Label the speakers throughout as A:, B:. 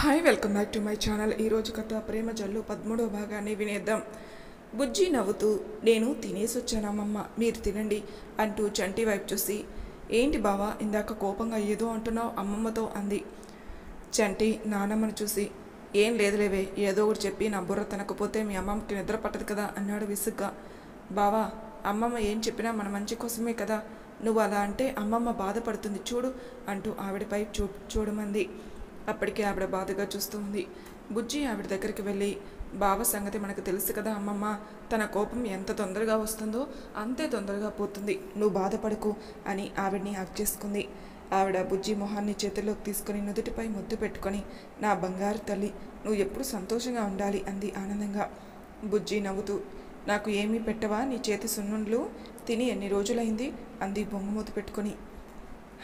A: Hi welcome back to my channel. ఈరోజు కథ ప్రేమ జల్లు 13వ భాగాన్ని వినేద్దాం. బుజ్జి నవ్వుతూ, నేను తినేసి వచ్చానమ్మమ్మ, మీరు తినండి అంటూ చంటి వైపు చూసి, ఏంటి బావా ఇందాక కోపంగా ఏదో అంటున్నావు అమ్మమ్మతో అంది. చంటి నానమ్మను చూసి, ఏం లేదులేవే, ఏదో ఒకటి చెప్పి నా బుర్ర తినకపోతే మీ అమ్మమ్మకి నిద్ర పట్టదు కదా అన్నాడు విసుగ్గా. బావా, అమ్మమ్మ ఏం చెప్పినా మన మంచి కోసమే కదా, నువ్వు అలా అంటే అమ్మమ్మ బాధపడుతుంది చూడు అంటూ ఆవిడపై చూడమంది. అప్పటికే ఆవిడ బాధగా చూస్తూ ఉంది. బుజ్జి ఆవిడ దగ్గరికి వెళ్ళి, బావ సంగతి మనకు తెలుసు కదా అమ్మమ్మ, తన కోపం ఎంత తొందరగా వస్తుందో అంతే తొందరగా పోతుంది, నువ్వు బాధపడకు అని ఆవిడ్ని హగ్ చేసుకుంది. ఆవిడ బుజ్జి మొహాన్ని చేతుల్లోకి తీసుకుని నుదుటిపై ముద్దు పెట్టుకొని, నా బంగారు తల్లి, నువ్వు ఎప్పుడు సంతోషంగా ఉండాలి అంది ఆనందంగా. బుజ్జి నవ్వుతూ, నాకు ఏమీ పెట్టవా నీ చేతి సున్నుండ్లు, తిని ఎన్ని రోజులైంది అంది బొంగుమూత పెట్టుకొని.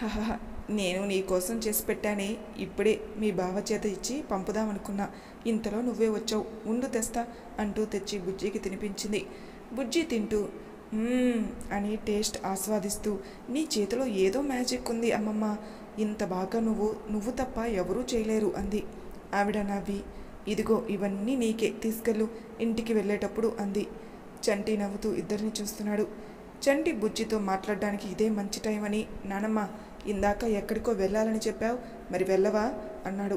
A: హహహ, నేను నీ కోసం చేసి పెట్టానే, ఇప్పుడే మీ బావ చేత ఇచ్చి పంపుదామనుకున్నా, ఇంతలో నువ్వే వచ్చావు, ఉండు తెస్తా అంటూ తెచ్చి బుజ్జికి తినిపించింది. బుజ్జి తింటూ అని టేస్ట్ ఆస్వాదిస్తూ, నీ చేతిలో ఏదో మ్యాజిక్ ఉంది అమ్మమ్మ, ఇంత బాగా నువ్వు తప్ప ఎవరూ చేయలేరు అంది. ఆవిడ నవ్వి, ఇదిగో ఇవన్నీ నీకే, తీసుకెళ్ళు ఇంటికి వెళ్ళేటప్పుడు అంది. చంటి నవ్వుతూ ఇద్దరిని చూస్తున్నాడు. చంటి బుజ్జితో మాట్లాడడానికి ఇదే మంచి టైం అని, నానమ్మ ఇందాక ఎక్కడికో వెళ్ళాలని చెప్పావు, మరి వెళ్ళవా అన్నాడు.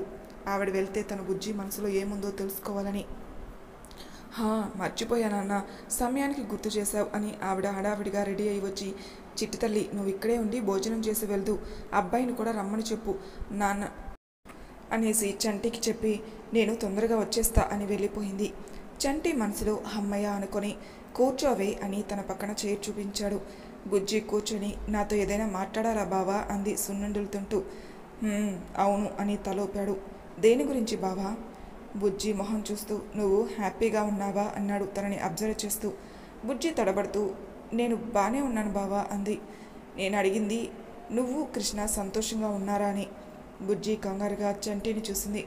A: ఆవిడ వెళ్తే తన బుజ్జి మనసులో ఏముందో తెలుసుకోవాలని. మర్చిపోయానన్న, సమయానికి గుర్తు చేశావు అని ఆవిడ హడావిడిగా రెడీ అయి వచ్చి, చిట్టి తల్లి నువ్వు ఇక్కడే ఉండి భోజనం చేసి వెళ్తూ అబ్బాయిని కూడా రమ్మని చెప్పు నాన్న అనేసి చంటికి చెప్పి, నేను తొందరగా వచ్చేస్తా అని వెళ్ళిపోయింది. చంటి మనసులో అమ్మయ్య అనుకొని, కూర్చోవే అని తన పక్కన చైర్ చూపించాడు. బుజ్జి కూర్చొని, నాతో ఏదైనా మాట్లాడారా బావా అంది సున్నుండులుతుంటూ. అవును అని తలోపాడు. దేని గురించి బావా? బుజ్జి మొహం చూస్తూ, నువ్వు హ్యాపీగా ఉన్నావా అన్నాడు తనని అబ్జర్వ్ చేస్తూ. బుజ్జి తడబడుతూ, నేను బాగానే ఉన్నాను బావా అంది. నేను అడిగింది నువ్వు కృష్ణ సంతోషంగా ఉన్నారా అని. బుజ్జి కంగారుగా చంటిని చూసింది.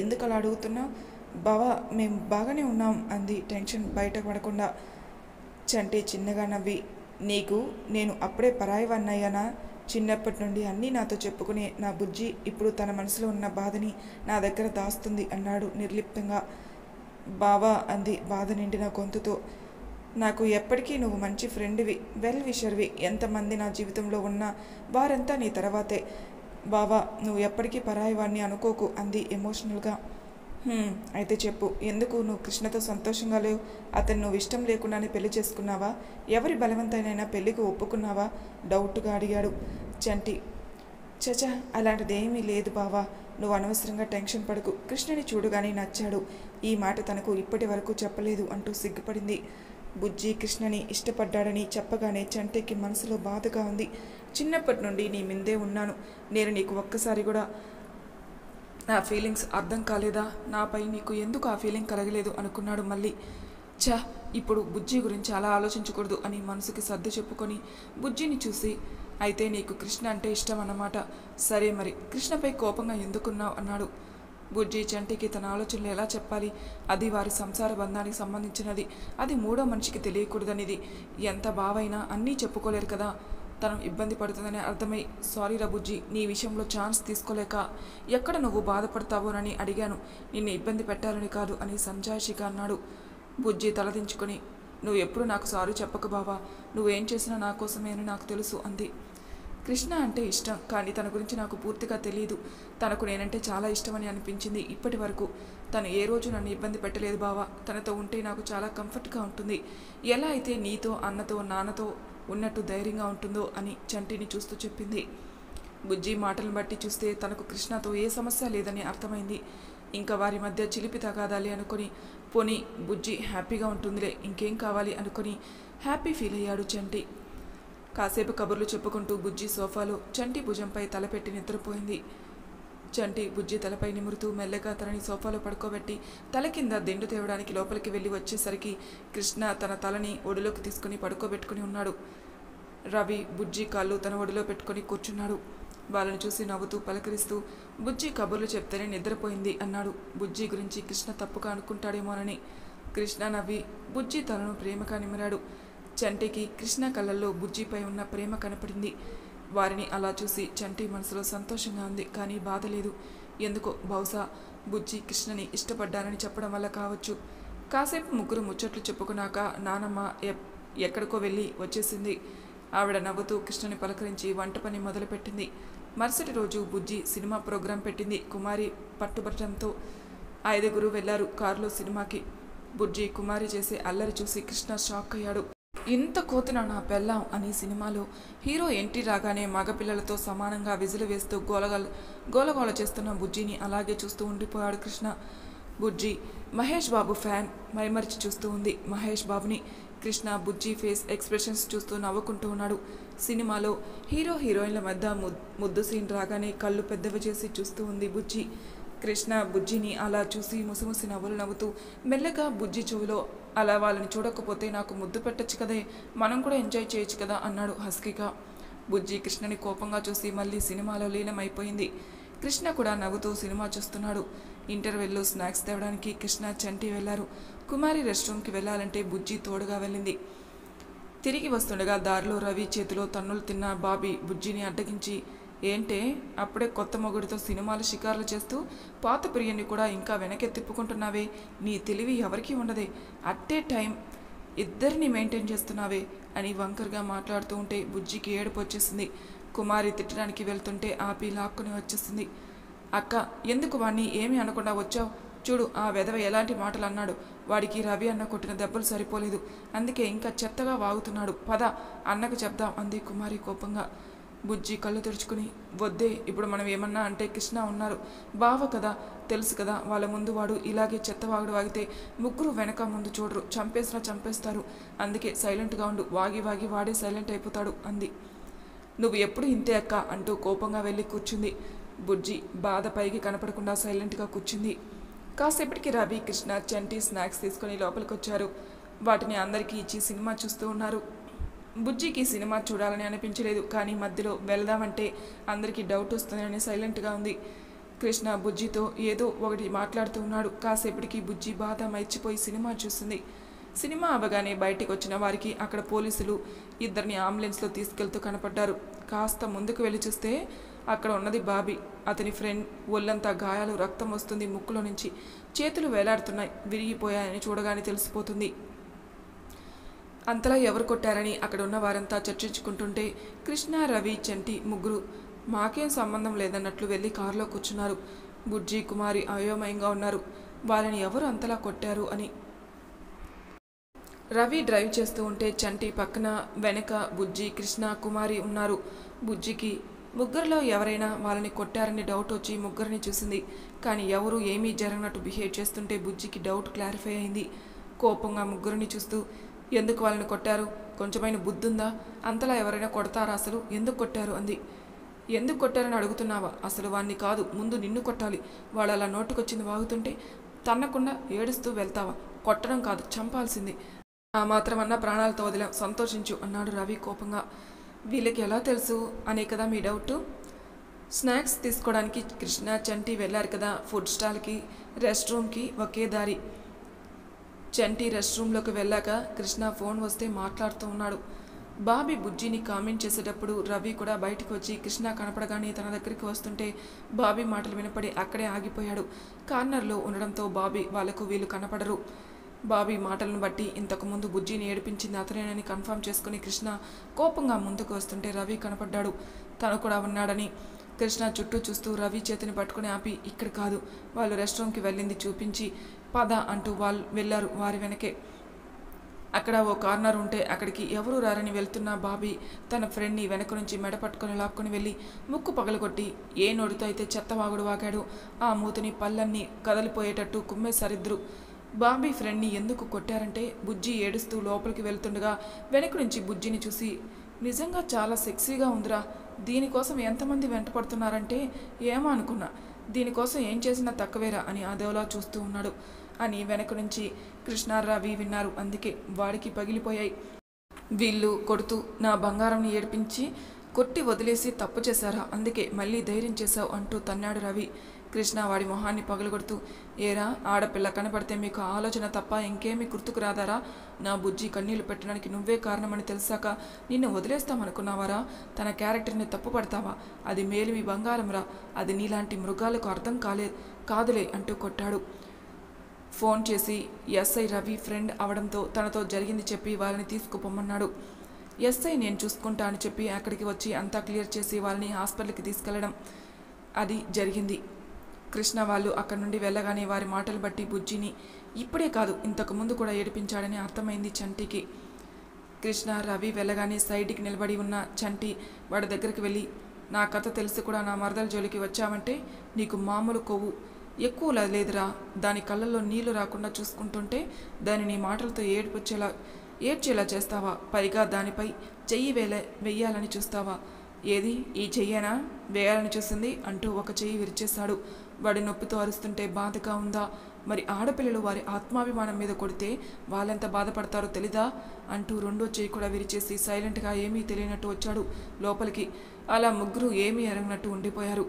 A: ఎందుకు అలా అడుగుతున్నావు బావా, మేము బాగానే ఉన్నాం అంది టెన్షన్ బయట పడకుండా. చంటి చిన్నగా నవ్వి, నీకు నేను అప్పుడే పరాయివన్నయ్యానా? చిన్నప్పటి నుండి అన్నీ నాతో చెప్పుకునే నా బుజ్జి ఇప్పుడు తన మనసులో ఉన్న బాధని నా దగ్గర దాస్తుంది అన్నాడు నిర్లిప్తంగా. బావా అంది బాధ నిండిన గొంతుతో, నాకు ఎప్పటికీ నువ్వు మంచి ఫ్రెండ్వి, వెల్ విషర్వి, ఎంతమంది నా జీవితంలో ఉన్నా వారంతా నీ తర్వాతే బావా, నువ్వు ఎప్పటికీ పరాయివాణ్ణి అనుకోకు అంది ఎమోషనల్గా. అయితే చెప్పు, ఎందుకు నువ్వు కృష్ణతో సంతోషంగా లేవు? అతను నువ్వు ఇష్టం లేకుండానే పెళ్లి చేసుకున్నావా? ఎవరి బలవంతైనా పెళ్లికి ఒప్పుకున్నావా? డౌట్గా అడిగాడు చంటి. చచా, అలాంటిదేమీ లేదు బావా, నువ్వు అనవసరంగా టెన్షన్ పడకు, కృష్ణని చూడగానే నచ్చాడు, ఈ మాట తనకు ఇప్పటి వరకు చెప్పలేదు అంటూ సిగ్గుపడింది. బుజ్జి కృష్ణని ఇష్టపడ్డాడని చెప్పగానే చంటికి మనసులో బాధగా ఉంది. చిన్నప్పటి నుండి నీ మిందే ఉన్నాను, నేను నీకు ఒక్కసారి కూడా నా ఫీలింగ్స్ అర్థం కాలేదా? నాపై నీకు ఎందుకు ఆ ఫీలింగ్ కలగలేదు అనుకున్నాడు మళ్ళీ. ఇప్పుడు బుజ్జి గురించి అలా ఆలోచించకూడదు అని మనసుకి సర్ది చెప్పుకొని బుజ్జిని చూసి, అయితే నీకు కృష్ణ అంటే ఇష్టం అన్నమాట, సరే మరి కృష్ణపై కోపంగా ఎందుకున్నావు అన్నాడు. బుజ్జి చంటికి తన ఆలోచనలు ఎలా చెప్పాలి, అది వారి సంసార బంధానికి సంబంధించినది, అది మూడో మనిషికి తెలియకూడదనిది, ఎంత బావైనా అన్నీ చెప్పుకోలేరు కదా, తను ఇబ్బంది పడుతుందని అర్థమై, సారీరా బుజ్జి, నీ విషయంలో ఛాన్స్ తీసుకోలేక ఎక్కడ నువ్వు బాధపడతావోనని అడిగాను, నిన్ను ఇబ్బంది పెట్టాలని కాదు అని సంజాయిషిగా అన్నాడు. బుజ్జి తలదించుకొని, నువ్వు ఎప్పుడు నాకు సారీ చెప్పకు బావా, నువ్వేం చేసినా నా కోసమే అని నాకు తెలుసు అంది. కృష్ణ అంటే ఇష్టం, కానీ తన గురించి నాకు పూర్తిగా తెలియదు, తనకు నేనంటే చాలా ఇష్టమని అనిపించింది ఇప్పటి వరకు, తను ఏ రోజు నన్ను ఇబ్బంది పెట్టలేదు బావా, తనతో ఉంటే నాకు చాలా కంఫర్ట్గా ఉంటుంది, ఎలా అయితే నీతో అన్నతో నాన్నతో ఉన్నట్టు ధైర్యంగా ఉంటుందో అని చంటిని చూస్తూ చెప్పింది. బుజ్జి మాటలను బట్టి చూస్తే తనకు కృష్ణతో ఏ సమస్య లేదని అర్థమైంది. ఇంకా వారి మధ్య చిలిపి తగాదాలి అనుకొని, పోనీ బుజ్జి హ్యాపీగా ఉంటుందిలే, ఇంకేం కావాలి అనుకొని హ్యాపీ ఫీల్ అయ్యాడు చంటి. కాసేపు కబుర్లు చెప్పుకుంటూ బుజ్జి సోఫాలో చంటి భుజంపై తలపెట్టి నిద్రపోయింది. చంటి బుజ్జి తలపై నిమురుతూ మెల్లగా తనని సోఫాలో పడుకోబెట్టి తల కింద దిండు తేవడానికి లోపలికి వెళ్ళి వచ్చేసరికి కృష్ణ తన తలని ఒడిలోకి తీసుకుని పడుకోబెట్టుకుని ఉన్నాడు. రవి బుజ్జి కాళ్ళు తన ఒడిలో పెట్టుకుని కూర్చున్నాడు. వాళ్ళని చూసి నవ్వుతూ పలకరిస్తూ, బుజ్జి కబుర్లు చెప్తేనే నిద్రపోయింది అన్నాడు. బుజ్జి గురించి కృష్ణ తప్పుగా అనుకుంటాడేమోనని. కృష్ణ నవ్వి బుజ్జి తలను ప్రేమగా నిమిరాడు. చంటికి కృష్ణ కళ్ళల్లో బుజ్జిపై ఉన్న ప్రేమ కనపడింది. వారిని అలా చూసి చంటి మనసులో సంతోషంగా ఉంది, కానీ బాధ లేదు. ఎందుకో బహుశా బుజ్జి కృష్ణని ఇష్టపడ్డానని చెప్పడం వల్ల కావచ్చు. కాసేపు ముగ్గురు ముచ్చట్లు చెప్పుకున్నాక నానమ్మ ఎక్కడికో వెళ్ళి వచ్చేసింది. ఆవిడ నవ్వుతూ కృష్ణని పలకరించి వంట పని మొదలుపెట్టింది. మరుసటి రోజు బుజ్జి సినిమా ప్రోగ్రాం పెట్టింది. కుమారి పట్టుబట్టడంతో 5గురు వెళ్లారు కారులో సినిమాకి. బుజ్జి కుమారి చేసే అల్లరి చూసి కృష్ణ షాక్ అయ్యాడు. ఇంత కోతిన నా పెళ్ళాం అని సినిమాలో హీరో ఎంట్రీ రాగానే మగపిల్లలతో సమానంగా విజులు వేస్తూ గోలగోల చేస్తున్న బుజ్జిని అలాగే చూస్తూ ఉండిపోయాడు కృష్ణ. బుజ్జి మహేష్ బాబు ఫ్యాన్ మైమరిచి చూస్తూ ఉంది మహేష్ బాబుని. కృష్ణ బుజ్జి ఫేస్ ఎక్స్ప్రెషన్స్ చూస్తూ నవ్వుకుంటూ ఉన్నాడు. సినిమాలో హీరో హీరోయిన్ల మధ్య ముద్దు సీన్ రాగానే కళ్ళు పెద్దవి చేసి చూస్తూ ఉంది బుజ్జి. కృష్ణ బుజ్జిని అలా చూసి ముసిముసి నవ్వులు నవ్వుతూ మెల్లగా బుజ్జి చెవిలో, అలా వాళ్ళని చూడకపోతే నాకు ముద్దు పెట్టచ్చు కదే, మనం కూడా ఎంజాయ్ చేయొచ్చు కదా అన్నాడు హస్కీగా. బుజ్జి కృష్ణని కోపంగా చూసి మళ్ళీ సినిమాలో లీనమైపోయింది. కృష్ణ కూడా నవ్వుతూ సినిమా చూస్తున్నాడు. ఇంటర్వెల్లో స్నాక్స్ తేవడానికి కృష్ణ చంటి వెళ్లారు. కుమారి రెస్ట్ రూమ్కి వెళ్లాలంటే బుజ్జి తోడుగా వెళ్ళింది. తిరిగి వస్తుండగా దారిలో రవి చేతిలో తన్నులు తిన్న బాబీ బుజ్జిని అడ్డగించి, ఏంటే అప్పుడే కొత్త మొగుడితో సినిమాలు షికార్లు చేస్తూ పాత ప్రియుని కూడా ఇంకా వెనక్కి తిప్పుకుంటున్నావే, నీ తెలివి ఎవరికీ ఉండదే, అట్టే టైం ఇద్దరిని మెయింటైన్ చేస్తున్నావే అని వంకర్గా మాట్లాడుతూ ఉంటే బుజ్జికి ఏడుపు వచ్చేసింది. కుమారి తిట్టడానికి వెళ్తుంటే ఆపి లాక్కుని వచ్చేసింది. అక్క, ఎందుకు వాణ్ణి ఏమీ అనకుండా వచ్చావు? చూడు ఆ వెధవ ఎలాంటి మాటలు అన్నాడు. వాడికి రవి అన్న కొట్టిన దెబ్బలు సరిపోలేదు, అందుకే ఇంకా చెత్తగా వాగుతున్నాడు. పద అన్నకు చెప్దాం అంది కుమారి కోపంగా. బుజ్జి కళ్ళు తెరుచుకుని, వద్దే, ఇప్పుడు మనం ఏమన్నా అంటే కృష్ణ ఉన్నారు, బావ కదా, తెలుసు కదా, వాళ్ళ ముందు వాడు ఇలాగే చెత్తవాగుడు వాగితే ముగ్గురు వెనక ముందు చూడరు, చంపేసినా చంపేస్తారు, అందుకే సైలెంట్గా ఉండు, వాగి వాగి వాడే సైలెంట్ అయిపోతాడు అంది. నువ్వు ఎప్పుడు ఇంతే అక్క అంటూ కోపంగా వెళ్ళి కూర్చుంది. బుజ్జి బాధ పైకి కనపడకుండా సైలెంట్గా కూర్చుంది. కాసేపటికి రవి కృష్ణ చంటి స్నాక్స్ తీసుకొని లోపలికి వచ్చారు. వాటిని అందరికీ ఇచ్చి సినిమా చూస్తూ ఉన్నారు. బుజ్జికి సినిమా చూడాలని అనిపించలేదు, కానీ మధ్యలో వెళదామంటే అందరికీ డౌట్ వస్తుందని సైలెంట్గా ఉంది. కృష్ణ బుజ్జితో ఏదో ఒకటి మాట్లాడుతూ ఉన్నాడు. కాసేపటికి బుజ్జి బాధ మర్చిపోయి సినిమా చూస్తుంది. సినిమా అవగానే బయటికి వచ్చిన వారికి అక్కడ పోలీసులు ఇద్దరిని అంబులెన్స్లో తీసుకెళ్తూ కనపడ్డారు. కాస్త ముందుకు వెళ్ళి చూస్తే అక్కడ ఉన్నది బాబీ, అతని ఫ్రెండ్. ఒళ్ళంతా గాయాలు, రక్తం వస్తుంది ముక్కులో నుంచి, చేతులు వేలాడుతున్నాయి, విరిగిపోయాయని చూడగానే తెలిసిపోతుంది. అంతలా ఎవరు కొట్టారని అక్కడ ఉన్న వారంతా చర్చించుకుంటుంటే కృష్ణ, రవి, చంటి ముగ్గురు మాకేం సంబంధం లేదన్నట్లు వెళ్ళి కారులో కూర్చున్నారు. బుజ్జి, కుమారి అయోమయంగా ఉన్నారు. వాళ్ళని ఎవరు అంతలా కొట్టారు అని. రవి డ్రైవ్ చేస్తూ ఉంటే చంటి పక్కన వెనక బుజ్జి, కృష్ణ, కుమారి ఉన్నారు. బుజ్జికి ముగ్గురిలో ఎవరైనా వాళ్ళని కొట్టారని డౌట్ వచ్చి ముగ్గురిని చూసింది. కానీ ఎవరు ఏమీ జరగనట్టు బిహేవ్ చేస్తుంటే బుజ్జికి డౌట్ క్లారిఫై అయింది. కోపంగా ముగ్గురిని చూస్తూ, ఎందుకు వాళ్ళని కొట్టారు? కొంచెమైన బుద్ధుందా? అంతలా ఎవరైనా కొడతారా అసలు? ఎందుకు కొట్టారు అంది. ఎందుకు కొట్టారని అడుగుతున్నావా? అసలు వాణ్ణి కాదు, ముందు నిన్ను కొట్టాలి. వాళ్ళు అలా నోటుకొచ్చింది వాగుతుంటే తన్నకుండా ఏడుస్తూ వెళ్తావా? కొట్టడం కాదు, చంపాల్సింది. ఆ మాత్రమన్నా ప్రాణాలతో వదిలాం, సంతోషించు అన్నాడు రవి కోపంగా. వీళ్ళకి ఎలా తెలుసు అనే కదా మీ డౌట్? స్నాక్స్ తీసుకోవడానికి కృష్ణ, చంటి వెళ్ళారు కదా ఫుడ్ స్టాల్కి, రెస్ట్ రూమ్కి ఒకే దారి. చంటి రెస్ట్ రూమ్లోకి వెళ్ళాక కృష్ణ ఫోన్ వస్తే మాట్లాడుతూ ఉన్నాడు. బాబీ బుజ్జిని కామెంట్ చేసేటప్పుడు రవి కూడా బయటకు వచ్చి కృష్ణ కనపడగానే తన దగ్గరికి వస్తుంటే బాబీ మాటలు వినపడి అక్కడే ఆగిపోయాడు. కార్నర్లో ఉండడంతో బాబీ వాళ్లకు వీళ్ళు కనపడరు. బాబీ మాటలను బట్టి ఇంతకుముందు బుజ్జిని ఏడిపించింది అతనేనని కన్ఫర్మ్ చేసుకుని కృష్ణ కోపంగా ముందుకు వస్తుంటే రవి కనపడ్డాడు. తను కూడా ఉన్నాడని కృష్ణ చుట్టూ చూస్తూ రవి చేతిని పట్టుకుని ఆపి, ఇక్కడ కాదు, వాళ్ళు రెస్ట్ రూమ్కి వెళ్ళింది చూపించి పద అంటూ వాళ్ళు వెళ్ళారు వారి వెనకే. అక్కడ ఓ కార్నర్ ఉంటే అక్కడికి ఎవరూ రారని వెళ్తున్న బాబీ తన ఫ్రెండ్ని వెనక నుంచి మెడ పట్టుకొని లాక్కొని వెళ్ళి ముక్కు పగలగొట్టి ఏ నోటితో అయితే చెత్తవాగుడు వాగాడో ఆ మూతిని పళ్ళన్నీ కదలిపోయేటట్టు కుమ్మేసరిద్దరు. బాబీ ఫ్రెండ్ని ఎందుకు కొట్టారంటే బుజ్జి ఏడుస్తూ లోపలికి వెళ్తుండగా వెనక నుంచి బుజ్జిని చూసి, నిజంగా చాలా సెక్సీగా ఉందిరా, దీనికోసం ఎంతమంది వెంట పడుతున్నారంటే ఏమో అనుకున్నా, దీనికోసం ఏం చేసినా తక్కువేరా అని అదోలా చూస్తూ ఉన్నాడు అని వెనక నుంచి కృష్ణ, రవి విన్నారు. అందుకే వాడికి పగిలిపోయాయి. వీళ్ళు కొడుతూ నా బంగారంని ఏడిపించి కొట్టి వదిలేసి తప్పు చేశారా, అందుకే మళ్ళీ ధైర్యం చేశావు అంటూ తన్నాడు రవి. కృష్ణ వాడి మొహాన్ని పగలగొడుతూ, ఏరా ఆడపిల్ల కనపడితే మీకు ఆలోచన తప్ప ఇంకేమీ గుర్తుకు రాదారా? నా బుజ్జి కన్నీళ్లు పెట్టడానికి నువ్వే కారణమని తెలిసాక నిన్ను వదిలేస్తామనుకున్నావారా? తన క్యారెక్టర్ని తప్పు పడతావా? అది మేలిమి బంగారంరా. అది నీలాంటి మృగాలకు అర్థం కాదులే అంటూ కొట్టాడు. ఫోన్ చేసి ఎస్ఐ రవి ఫ్రెండ్ అవడంతో తనతో జరిగింది చెప్పి వాళ్ళని తీసుకుపోమన్నాడు. ఎస్ఐ నేను చూసుకుంటా అని చెప్పి అక్కడికి వచ్చి అంతా క్లియర్ చేసి వాళ్ళని హాస్పిటల్కి తీసుకెళ్లడం అది జరిగింది. కృష్ణ వాళ్ళు అక్కడి నుండి వెళ్ళగానే వారి మాటలు బట్టి బుజ్జిని ఇప్పుడే కాదు ఇంతకుముందు కూడా ఏడిపించాడని అర్థమైంది చంటికి. కృష్ణ రవి వెళ్ళగానే సైడ్కి నిలబడి ఉన్న చంటి వాడి దగ్గరికి వెళ్ళి, నా కథ తెలిసి కూడా నా మరదల జోలికి వచ్చావంటే నీకు మామూలు కొవ్వు ఎక్కువ లేదురా. దాని కళ్ళల్లో నీళ్లు రాకుండా చూసుకుంటుంటే దాని నీ మాటలతో ఏడ్చేలా చేస్తావా? పైగా దానిపై చెయ్యి వెయ్యాలని చూస్తావా? ఏది ఈ చెయ్యేనా వేయాలని చూసింది అంటూ ఒక చెయ్యి విరిచేశాడు. వాడి నొప్పితో అరుస్తుంటే బాధగా ఉందా? మరి ఆడపిల్లలు వారి ఆత్మాభిమానం మీద కొడితే వాళ్ళెంత బాధపడతారో తెలీదా అంటూ రెండో చెయ్యి కూడా విరిచేసి సైలెంట్గా ఏమీ తెలియనట్టు వచ్చాడు లోపలికి. అలా ముగ్గురు ఏమీ ఎరగనట్టు ఉండిపోయారు.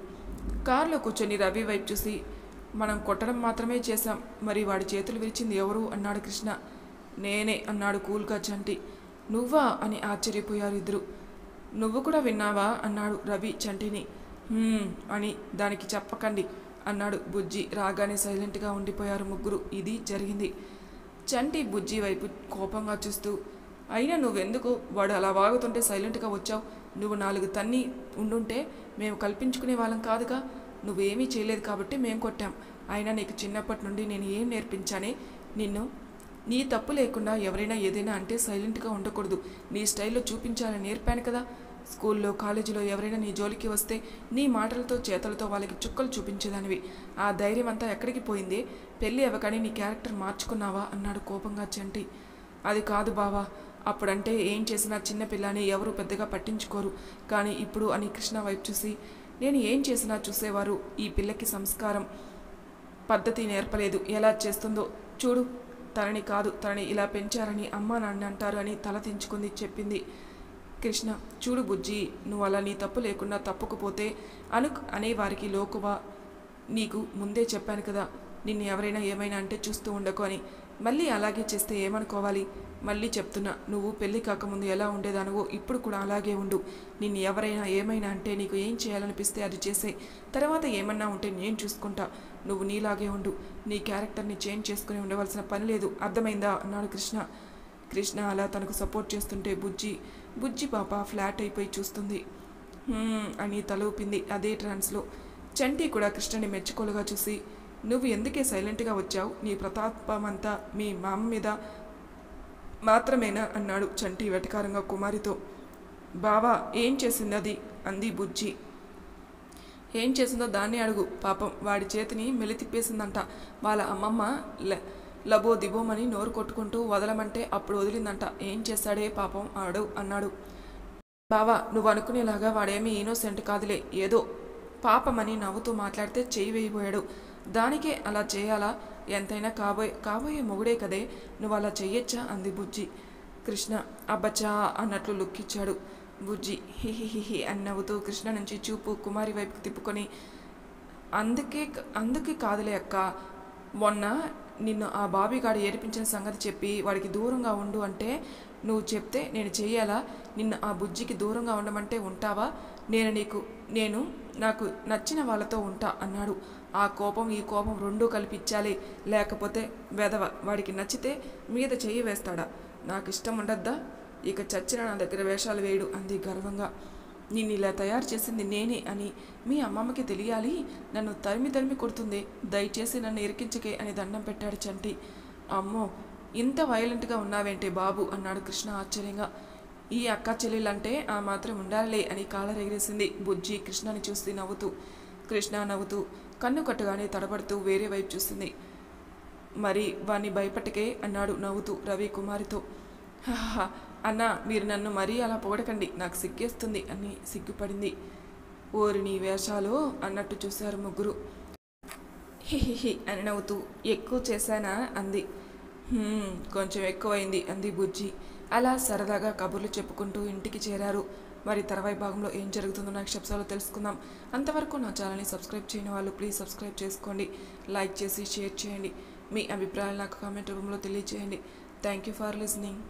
A: కారులో కూర్చొని రవి వైపు చూసి, మనం కొట్టడం మాత్రమే చేశాం, మరి వాడి చేతులు విరిచింది ఎవరు అన్నాడు కృష్ణ. నేనే అన్నాడు కూల్గా చంటి. నువ్వా అని ఆశ్చర్యపోయారు ఇద్దరు. నువ్వు కూడా విన్నావా అన్నాడు రవి చంటిని. అని దానికి చెప్పకండి అన్నాడు బుజ్జి. రాగానే సైలెంట్గా ఉండిపోయారు ముగ్గురు. ఇది జరిగింది. చంటి బుజ్జి వైపు కోపంగా చూస్తూ, అయినా నువ్వెందుకు వాడు అలా వాగుతుంటే సైలెంట్గా వచ్చావు? నువ్వు 4 తన్ని ఉండుంటే మేము కల్పించుకునే వాళ్ళం కాదుగా. నువ్వేమీ చేయలేదు కాబట్టి మేము కొట్టాం. అయినా నీకు చిన్నప్పటి నుండి నేను ఏం నేర్పించానే? నిన్ను నీ తప్పు లేకుండా ఎవరైనా ఏదైనా అంటే సైలెంట్గా ఉండకూడదు, నీ స్టైల్లో చూపించాలని నేర్పాను కదా. స్కూల్లో కాలేజీలో ఎవరైనా నీ జోలికి వస్తే నీ మాటలతో చేతలతో వాళ్ళకి చుక్కలు చూపించేదానివి. ఆ ధైర్యం అంతా ఎక్కడికి పోయింది? పెళ్ళి అవ్వగానే నీ క్యారెక్టర్ మార్చుకున్నావా అన్నాడు కోపంగా చంటి. అది కాదు బావా, అప్పుడంటే ఏం చేసినా చిన్నపిల్లని ఎవరు పెద్దగా పట్టించుకోరు. కానీ ఇప్పుడు అని కృష్ణ వైపు చూసి, నేను ఏం చేసినా చూసేవారు. ఈ పిల్లకి సంస్కారం పద్ధతి నేర్పలేదు. ఎలా చేస్తుందో చూడు. తనని కాదు తనని ఇలా పెంచారని అమ్మా నాన్న అంటారు అని తల దించుకుంది చెప్పింది. కృష్ణ, చూడు బుజ్జి, నువ్వు అలా నీ తప్పు లేకుండా తప్పుకుపోతే అనేవారికి లోకువా. నీకు ముందే చెప్పాను కదా, నిన్ను ఎవరైనా ఏమైనా అంటే చూస్తూ ఉండకు అని. మళ్ళీ అలాగే చేస్తే ఏమనుకోవాలి? మళ్ళీ చెప్తున్నా, నువ్వు పెళ్ళి కాకముందు ఎలా ఉండేదానువో ఇప్పుడు కూడా అలాగే ఉండు. నిన్ను ఎవరైనా ఏమైనా అంటే నీకు ఏం చేయాలనిపిస్తే అది చేసే. తర్వాత ఏమన్నా ఉంటే నేను చూసుకుంటా. నువ్వు నీలాగే ఉండు. నీ క్యారెక్టర్ని చేంజ్ చేసుకుని ఉండవలసిన పని లేదు, అర్థమైందా అన్నాడు కృష్ణ. కృష్ణ అలా తనకు సపోర్ట్ చేస్తుంటే బుజ్జి పాప ఫ్లాట్ అయిపోయి చూస్తుంది. అని తల ఊపింది అదే ట్రాన్స్లో. చంటి కూడా కృష్ణని మెచ్చుకోలుగా చూసి, నువ్వు ఎందుకే సైలెంట్గా వచ్చావు? నీ ప్రతాపమంతా మీ మామ మీద మాత్రమేనా అన్నాడు చంటి వెటకారంగా కుమారితో. బావా ఏం చేసింది అది అంది బుజ్జి. ఏం చేసిందో దాన్ని అడుగు. పాపం వాడి చేతిని మెలితిప్పేసిందంట. వాళ్ళ అమ్మమ్మ లబో దిబోమని నోరు కొట్టుకుంటూ వదలమంటే అప్పుడు వదిలిందంట. ఏం చేశాడే పాపం ఆడు అన్నాడు. బావా నువ్వు అనుకునేలాగా వాడేమీ ఇన్నోసెంట్ కాదులే, ఏదో పాపమని నవ్వుతూ మాట్లాడితే చేయి వేయబోయాడు. దానికే అలా చేయాలా? ఎంతైనా కాబోయే మొగుడే కదే, నువ్వు అలా చెయ్యొచ్చా అంది బుజ్జి. కృష్ణ అబ్బచ్చా అన్నట్లు లుక్కిచ్చాడు. బుజ్జి హిహిహిహి అని నవ్వుతూ కృష్ణ నుంచి చూపు కుమారి వైపుకి తిప్పుకొని, అందుకే కాదులే అక్క, మొన్న నిన్ను ఆ బాబీగాడు ఏడిపించిన సంగతి చెప్పి వాడికి దూరంగా ఉండు అంటే నువ్వు చెప్తే నేను చెయ్యాలా? నిన్ను ఆ బుజ్జికి దూరంగా ఉండమంటే ఉంటావా? నేను నాకు నచ్చిన వాళ్ళతో ఉంటా అన్నాడు. ఆ కోపం ఈ కోపం రెండూ కలిపిచ్చాలి, లేకపోతే వెధవ వాడికి నచ్చితే మీద చెయ్యి వేస్తాడా? నాకు ఇష్టం ఉండద్దా? ఇక చచ్చిన నా దగ్గర వేషాలు వేయడు అంది గర్వంగా. నిన్ను ఇలా తయారు చేసింది నేనే అని మీ అమ్మమ్మకి తెలియాలి. నన్ను తరిమి కొడుతుంది, దయచేసి నన్ను ఇరికించకే అని దండం పెట్టాడు చంటి. అమ్మో ఇంత వైలెంట్గా ఉన్నావేంటే బాబు అన్నాడు కృష్ణ ఆశ్చర్యంగా. ఈ అక్క చెల్లెలంటే ఆ మాత్రం ఉండాలే అని కాలర్ ఎగిరేసింది బుజ్జి కృష్ణని చూసి నవ్వుతూ. కృష్ణ నవ్వుతూ కన్ను కట్టుగానే తడబడుతూ వేరే వైపు చూస్తుంది. మరి వాణ్ణి భయపట్టకే అన్నాడు నవ్వుతూ రవి కుమారితో. హహా అన్న మీరు నన్ను మరీ అలా పొగడకండి, నాకు సిగ్గేస్తుంది అని సిగ్గుపడింది. ఓరి నీ వేషాలు అన్నట్టు చూశారు ముగ్గురు. హిహిహి అని నవ్వుతూ ఎక్కువ చేశానా అంది. కొంచెం ఎక్కువైంది అంది బుజ్జి. అలా సరదాగా కబుర్లు చెప్పుకుంటూ ఇంటికి చేరారు. మరి తర్వాయి భాగంలో ఏం జరుగుతుందో నెక్స్ట్ ఎపిసోడ్లో తెలుసుకుందాం. అంతవరకు నా ఛానల్ని సబ్స్క్రైబ్ చేయని వాళ్ళు ప్లీజ్ సబ్స్క్రైబ్ చేసుకోండి. లైక్ చేసి షేర్ చేయండి. మీ అభిప్రాయాలు నాకు కామెంట్ రూపంలో తెలియజేయండి. Thank you for listening.